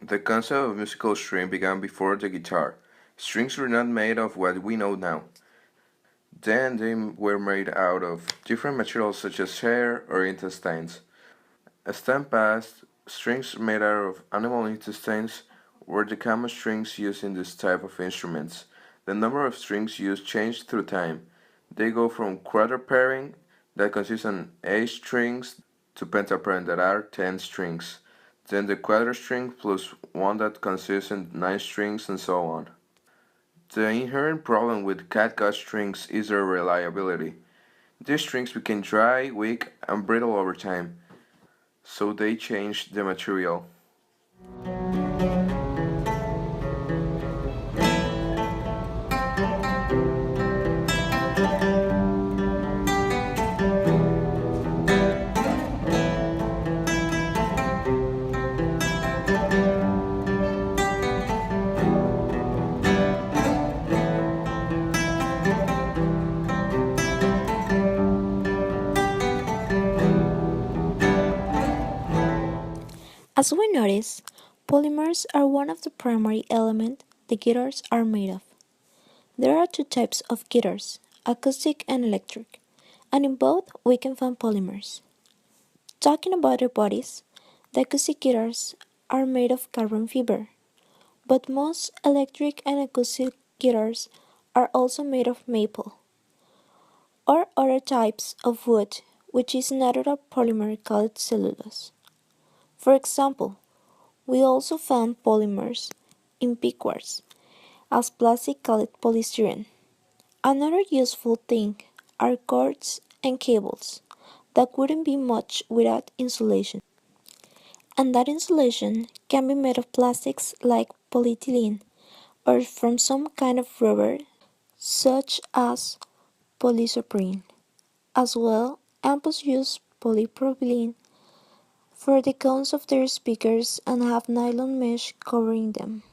The concept of musical string began before the guitar. Strings were not made of what we know now. Then they were made out of different materials such as hair or intestines. As time passed, strings made out of animal intestines were the common strings used in this type of instruments. The number of strings used changed through time. They go from quarter pairing, that consists of 8 strings, to pentapairing, that are 10 strings. Then the quarter string plus one that consists in 9 strings, and so on. The inherent problem with catgut strings is their reliability. These strings became dry, weak, and brittle over time, so they changed the material. As we notice, polymers are one of the primary elements the guitars are made of. There are two types of guitars, acoustic and electric, and in both we can find polymers. Talking about their bodies, the acoustic guitars are made of carbon fiber, but most electric and acoustic guitars are also made of maple or other types of wood, which is natural polymer called cellulose. For example, we also found polymers in pickguards, as plastic called polystyrene. Another useful thing are cords and cables that wouldn't be much without insulation. And that insulation can be made of plastics like polyethylene or from some kind of rubber such as polyisoprene. As well, amps use polypropylene for the cones of their speakers and have nylon mesh covering them.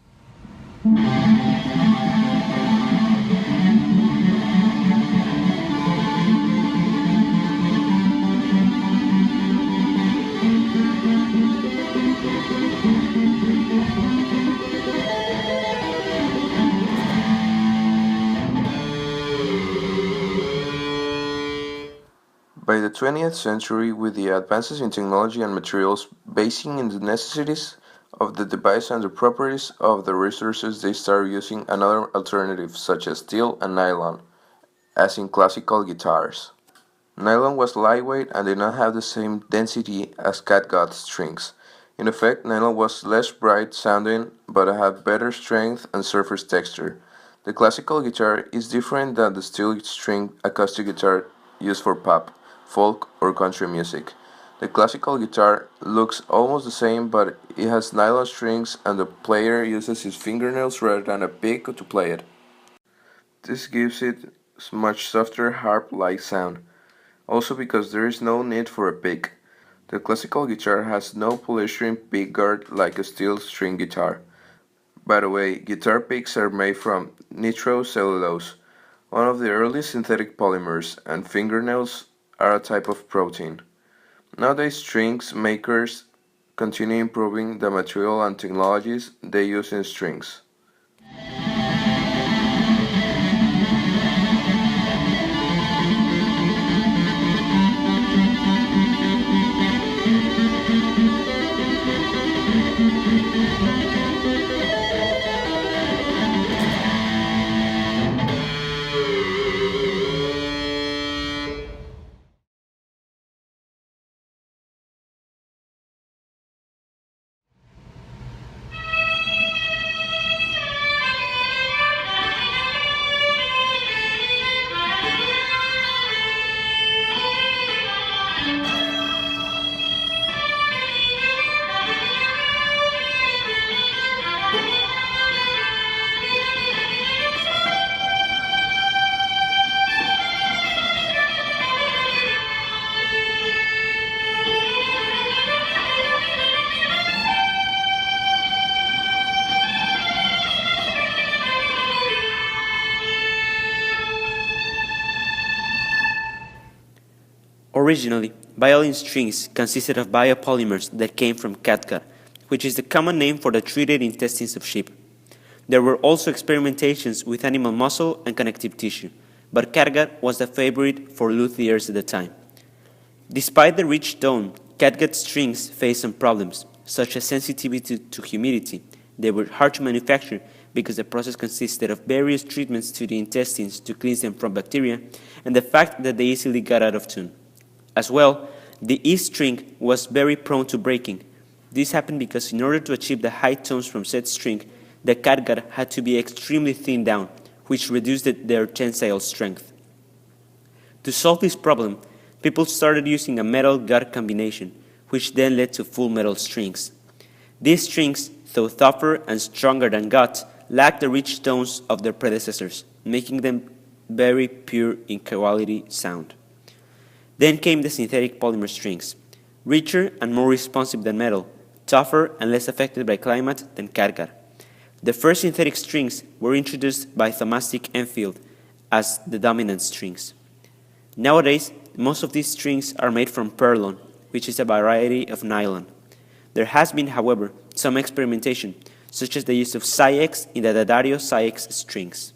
By the 20th century, with the advances in technology and materials basing in the necessities of the device and the properties of the resources, they started using another alternative such as steel and nylon, as in classical guitars. Nylon was lightweight and did not have the same density as catgut strings. In effect, nylon was less bright sounding but had better strength and surface texture. The classical guitar is different than the steel string acoustic guitar used for pop, folk, or country music. The classical guitar looks almost the same, but it has nylon strings and the player uses his fingernails rather than a pick to play it. This gives it a much softer harp-like sound. Also because there is no need for a pick. The classical guitar has no polystyrene pickguard like a steel string guitar. By the way, guitar picks are made from nitrocellulose, one of the early synthetic polymers, and fingernails are a type of protein. Nowadays, strings makers continue improving the material and technologies they use in strings. Originally, violin strings consisted of biopolymers that came from catgut, which is the common name for the treated intestines of sheep. There were also experimentations with animal muscle and connective tissue, but catgut was the favorite for luthiers at the time. Despite the rich tone, catgut strings faced some problems, such as sensitivity to humidity. They were hard to manufacture because the process consisted of various treatments to the intestines to cleanse them from bacteria, and the fact that they easily got out of tune. As well, the E string was very prone to breaking. This happened because in order to achieve the high tones from said string, the catgut had to be extremely thinned down, which reduced their tensile strength. To solve this problem, people started using a metal-gut combination, which then led to full metal strings. These strings, though tougher and stronger than gut, lacked the rich tones of their predecessors, making them very pure in quality sound. Then came the synthetic polymer strings, richer and more responsive than metal, tougher and less affected by climate than catgut. The first synthetic strings were introduced by Thomas Dick Enfield as the dominant strings. Nowadays, most of these strings are made from perlon, which is a variety of nylon. There has been, however, some experimentation, such as the use of Saiex in the Daddario Saiex strings.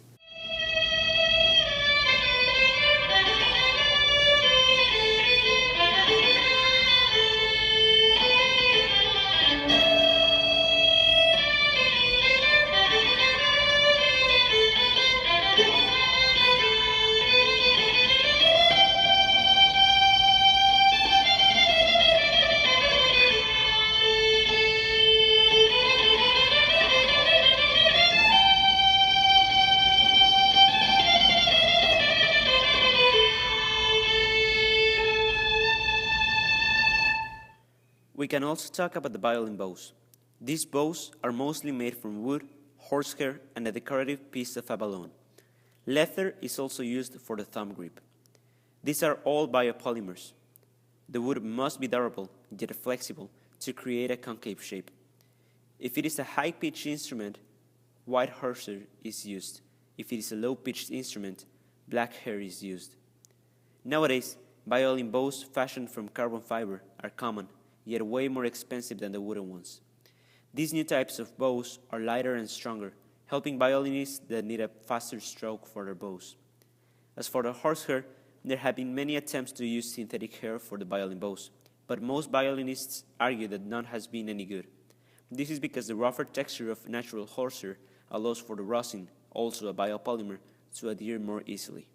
We can also talk about the violin bows. These bows are mostly made from wood, horsehair, and a decorative piece of abalone. Leather is also used for the thumb grip. These are all biopolymers. The wood must be durable, yet flexible, to create a concave shape. If it is a high-pitched instrument, white horsehair is used. If it is a low-pitched instrument, black hair is used. Nowadays, violin bows fashioned from carbon fiber are common, yet way more expensive than the wooden ones. These new types of bows are lighter and stronger, helping violinists that need a faster stroke for their bows. As for the horsehair, there have been many attempts to use synthetic hair for the violin bows, but most violinists argue that none has been any good. This is because the rougher texture of natural horsehair allows for the rosin, also a biopolymer, to adhere more easily.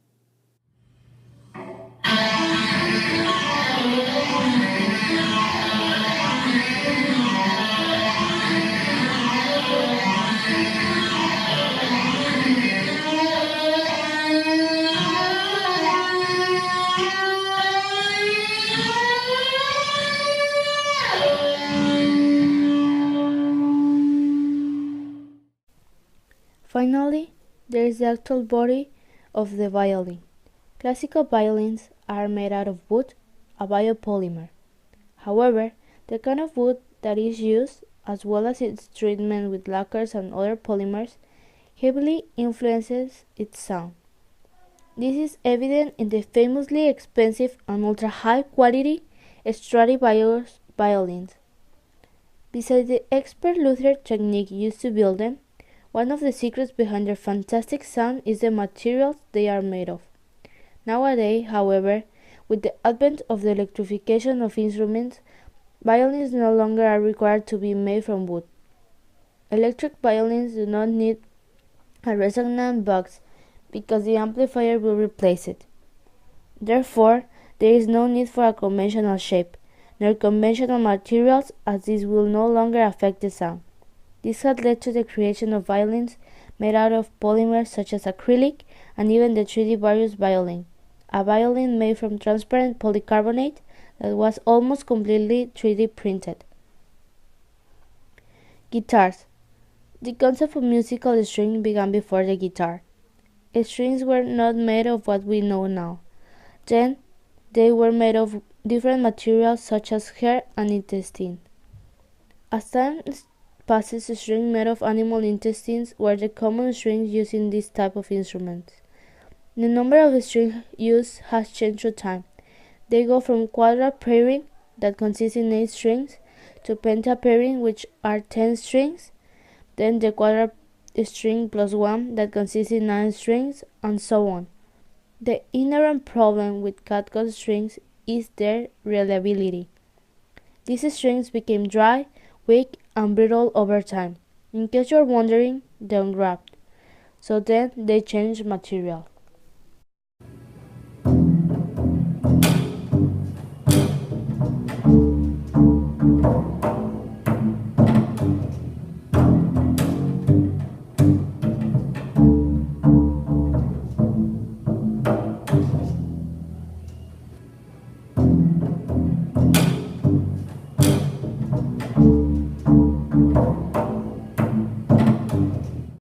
Finally, there is the actual body of the violin. Classical violins are made out of wood, a biopolymer. However, the kind of wood that is used, as well as its treatment with lacquers and other polymers, heavily influences its sound. This is evident in the famously expensive and ultra-high quality Stradivarius violins. Besides the expert luthier technique used to build them, one of the secrets behind their fantastic sound is the materials they are made of. Nowadays, however, with the advent of the electrification of instruments, violins no longer are required to be made from wood. Electric violins do not need a resonant box because the amplifier will replace it. Therefore, there is no need for a conventional shape, nor conventional materials, as this will no longer affect the sound. This had led to the creation of violins made out of polymers such as acrylic and even the Stradivarius violin, a violin made from transparent polycarbonate that was almost completely 3D printed. Guitars. The concept of musical string began before the guitar. Strings were not made of what we know now. Then, they were made of different materials such as hair and intestine. As time passes, strings made of animal intestines were the common strings used in this type of instruments. The number of strings used has changed through time. They go from quadra pairing, that consists in 8 strings, to pentapairing, which are 10 strings, then the quadrat string plus 1 that consists in 9 strings, and so on. The inherent problem with catgut strings is their reliability. These strings became dry, weak, and brittle over time. In case you're wondering, they unwrapped. So then they changed material.